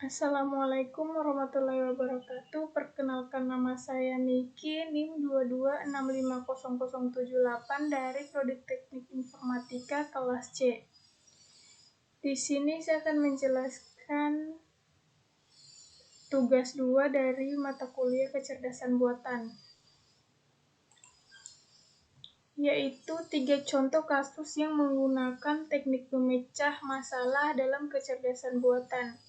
Assalamualaikum warahmatullahi wabarakatuh. Perkenalkan, nama saya Niki, NIM 226500078 dari Prodi Teknik Informatika kelas C. Di sini saya akan menjelaskan tugas 2 dari mata kuliah kecerdasan buatan, yaitu 3 contoh kasus yang menggunakan teknik memecah masalah dalam kecerdasan buatan.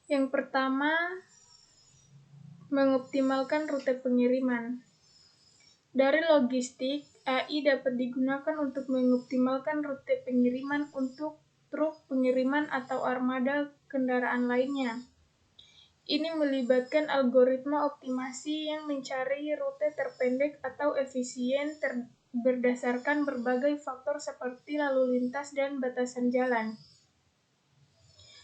Yang pertama, mengoptimalkan rute pengiriman. Dari logistik, AI dapat digunakan untuk mengoptimalkan rute pengiriman untuk truk pengiriman atau armada kendaraan lainnya. Ini melibatkan algoritma optimasi yang mencari rute terpendek atau efisien berdasarkan berbagai faktor seperti lalu lintas dan batasan jalan.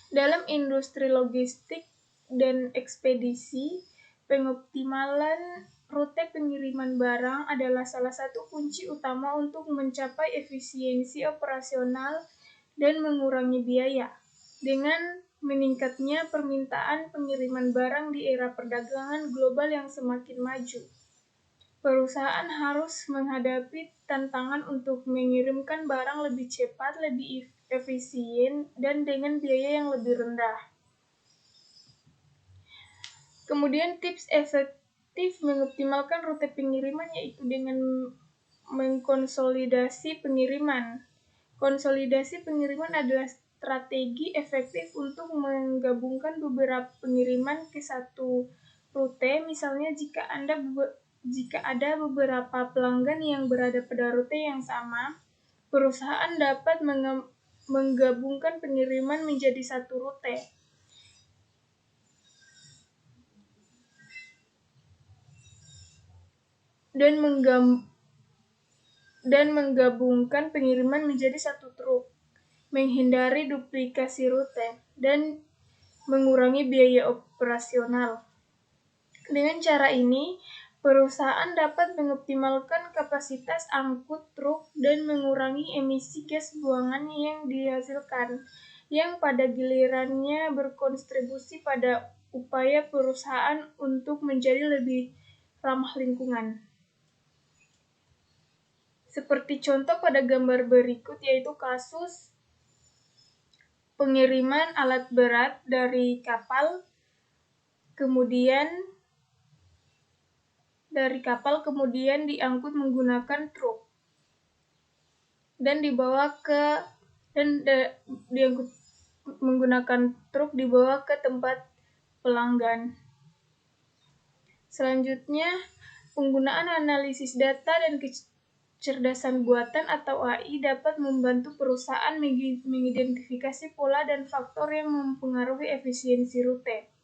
Dalam industri logistik dan ekspedisi, pengoptimalan rute pengiriman barang adalah salah satu kunci utama untuk mencapai efisiensi operasional dan mengurangi biaya. Dengan meningkatnya permintaan pengiriman barang di era perdagangan global yang semakin maju, perusahaan harus menghadapi tantangan untuk mengirimkan barang lebih cepat, lebih efisien, dan dengan biaya yang lebih rendah. Kemudian tips efektif mengoptimalkan rute pengiriman yaitu dengan mengkonsolidasi pengiriman. Konsolidasi pengiriman adalah strategi efektif untuk menggabungkan beberapa pengiriman ke satu rute. Misalnya jika ada beberapa pelanggan yang berada pada rute yang sama, perusahaan dapat menggabungkan pengiriman menjadi satu rute dan menggabungkan pengiriman menjadi satu truk, menghindari duplikasi rute, dan mengurangi biaya operasional. Dengan cara ini, perusahaan dapat mengoptimalkan kapasitas angkut truk dan mengurangi emisi gas buangan yang dihasilkan, yang pada gilirannya berkontribusi pada upaya perusahaan untuk menjadi lebih ramah lingkungan. Seperti contoh pada gambar berikut, yaitu kasus pengiriman alat berat dari kapal, kemudian diangkut menggunakan truk dan dibawa ke tempat pelanggan. Selanjutnya, penggunaan analisis data dan kecerdasan buatan atau AI dapat membantu perusahaan mengidentifikasi pola dan faktor yang mempengaruhi efisiensi rute.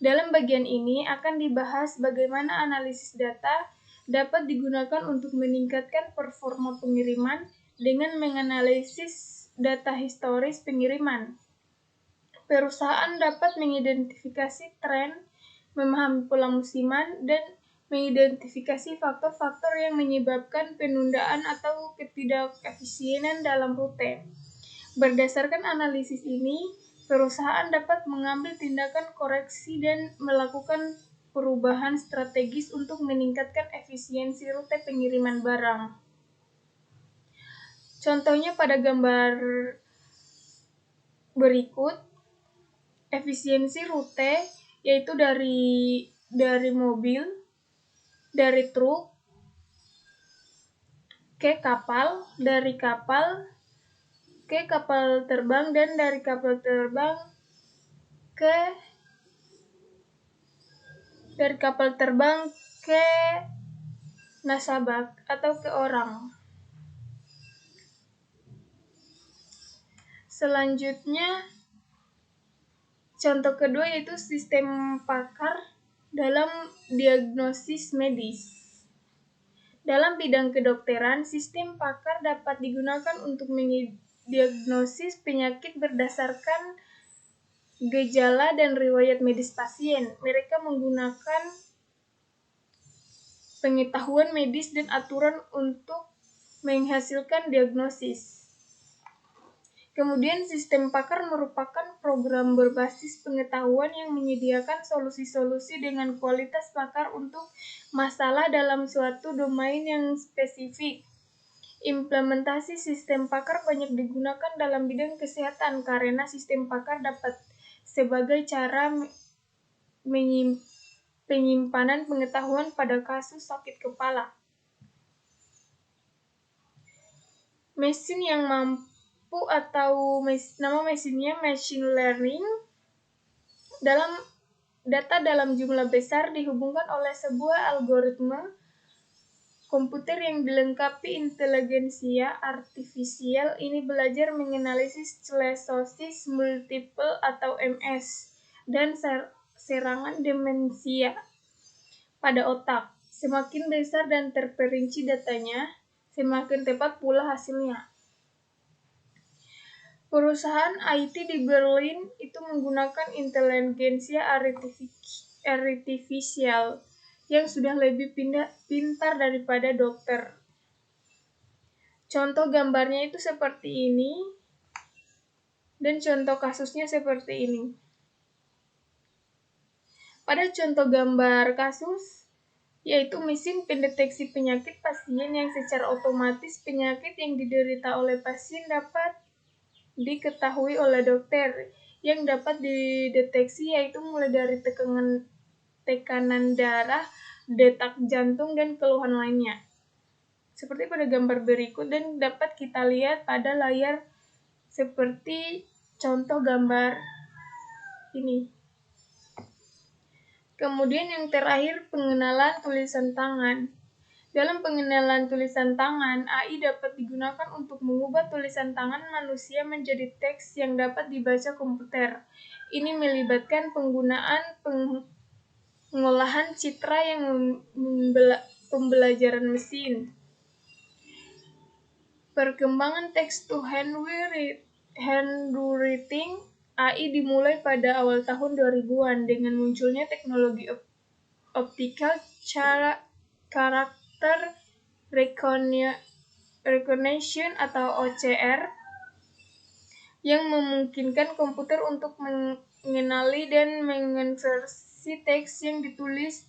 Dalam bagian ini akan dibahas bagaimana analisis data dapat digunakan untuk meningkatkan performa pengiriman dengan menganalisis data historis pengiriman. Perusahaan dapat mengidentifikasi tren, memahami pola musiman, dan mengidentifikasi faktor-faktor yang menyebabkan penundaan atau ketidakefisienan dalam rute. Berdasarkan analisis ini, perusahaan dapat mengambil tindakan koreksi dan melakukan perubahan strategis untuk meningkatkan efisiensi rute pengiriman barang. Contohnya pada gambar berikut, efisiensi rute yaitu dari mobil, dari truk ke kapal, dari kapal ke kapal terbang, dan dari kapal terbang ke nasabah atau ke orang. Selanjutnya, contoh kedua yaitu sistem pakar dalam diagnosis medis. Dalam bidang kedokteran, sistem pakar dapat digunakan untuk mendiagnosis penyakit berdasarkan gejala dan riwayat medis pasien. Mereka menggunakan pengetahuan medis dan aturan untuk menghasilkan diagnosis. Kemudian sistem pakar merupakan program berbasis pengetahuan yang menyediakan solusi-solusi dengan kualitas pakar untuk masalah dalam suatu domain yang spesifik. Implementasi sistem pakar banyak digunakan dalam bidang kesehatan karena sistem pakar dapat sebagai cara penyimpanan pengetahuan pada kasus sakit kepala. Mesin yang mampu atau nama mesinnya machine learning data dalam jumlah besar dihubungkan oleh sebuah algoritma komputer yang dilengkapi inteligensia artifisial. Ini belajar menganalisis sklerosis multiple atau MS dan serangan demensia pada otak. Semakin besar dan terperinci datanya, semakin tepat pula hasilnya. Perusahaan IT di Berlin itu menggunakan inteligensia artifisial yang sudah lebih pintar daripada dokter. Contoh gambarnya itu seperti ini, dan contoh kasusnya seperti ini. Pada contoh gambar kasus, yaitu mesin pendeteksi penyakit pasien yang secara otomatis penyakit yang diderita oleh pasien dapat diketahui oleh dokter, yang dapat dideteksi yaitu mulai dari tekanan darah, detak jantung, dan keluhan lainnya. Seperti pada gambar berikut dan dapat kita lihat pada layar seperti contoh gambar ini. Kemudian yang terakhir, pengenalan tulisan tangan. Dalam pengenalan tulisan tangan, AI dapat digunakan untuk mengubah tulisan tangan manusia menjadi teks yang dapat dibaca komputer. Ini melibatkan penggunaan pengolahan citra yang pembelajaran mesin. Perkembangan text-to-handwriting AI dimulai pada awal tahun 2000-an dengan munculnya teknologi optical character recognition atau OCR yang memungkinkan komputer untuk mengenali dan mengonversi teks yang ditulis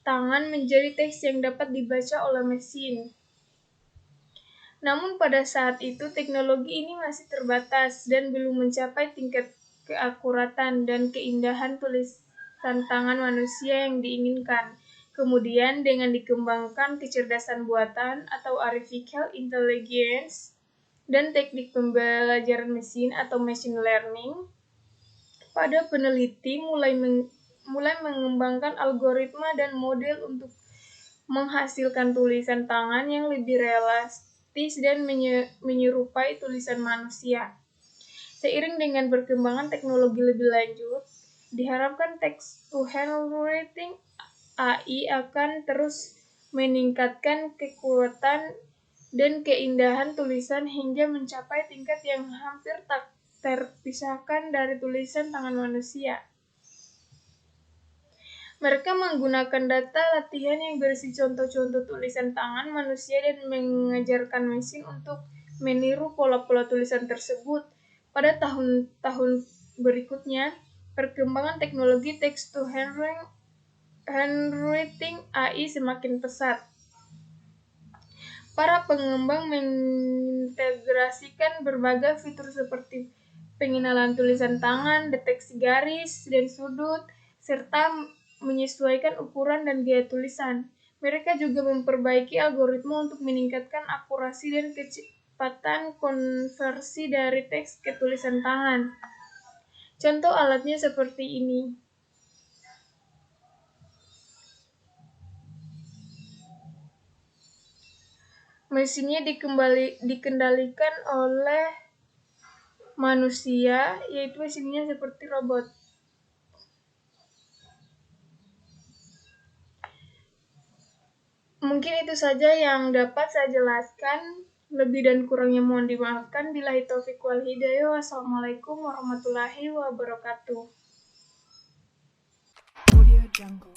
tangan menjadi teks yang dapat dibaca oleh mesin. Namun pada saat itu teknologi ini masih terbatas dan belum mencapai tingkat keakuratan dan keindahan tulisan tangan manusia yang diinginkan. Kemudian dengan dikembangkan kecerdasan buatan atau artificial intelligence dan teknik pembelajaran mesin atau machine learning, pada peneliti mulai mengembangkan algoritma dan model untuk menghasilkan tulisan tangan yang lebih realistis dan menyerupai tulisan manusia. Seiring dengan perkembangan teknologi lebih lanjut, diharapkan text-to-handwriting AI akan terus meningkatkan kekuatan dan keindahan tulisan hingga mencapai tingkat yang hampir tak terpisahkan dari tulisan tangan manusia. Mereka menggunakan data latihan yang berisi contoh-contoh tulisan tangan manusia dan mengajarkan mesin untuk meniru pola-pola tulisan tersebut. Pada tahun-tahun berikutnya, perkembangan teknologi text-to-handwriting AI semakin pesat. Para pengembang mengintegrasikan berbagai fitur seperti pengenalan tulisan tangan, deteksi garis dan sudut, serta menyesuaikan ukuran dan gaya tulisan. Mereka juga memperbaiki algoritma untuk meningkatkan akurasi dan kecepatan konversi dari teks ke tulisan tangan. Contoh alatnya seperti ini. Mesinnya dikendalikan oleh manusia, yaitu mesinnya seperti robot. Mungkin itu saja yang dapat saya jelaskan. Lebih dan kurangnya mohon dimaafkan. Billahi taufiq wal hidayah. Wassalamualaikum warahmatullahi wabarakatuh. Audio Jungle.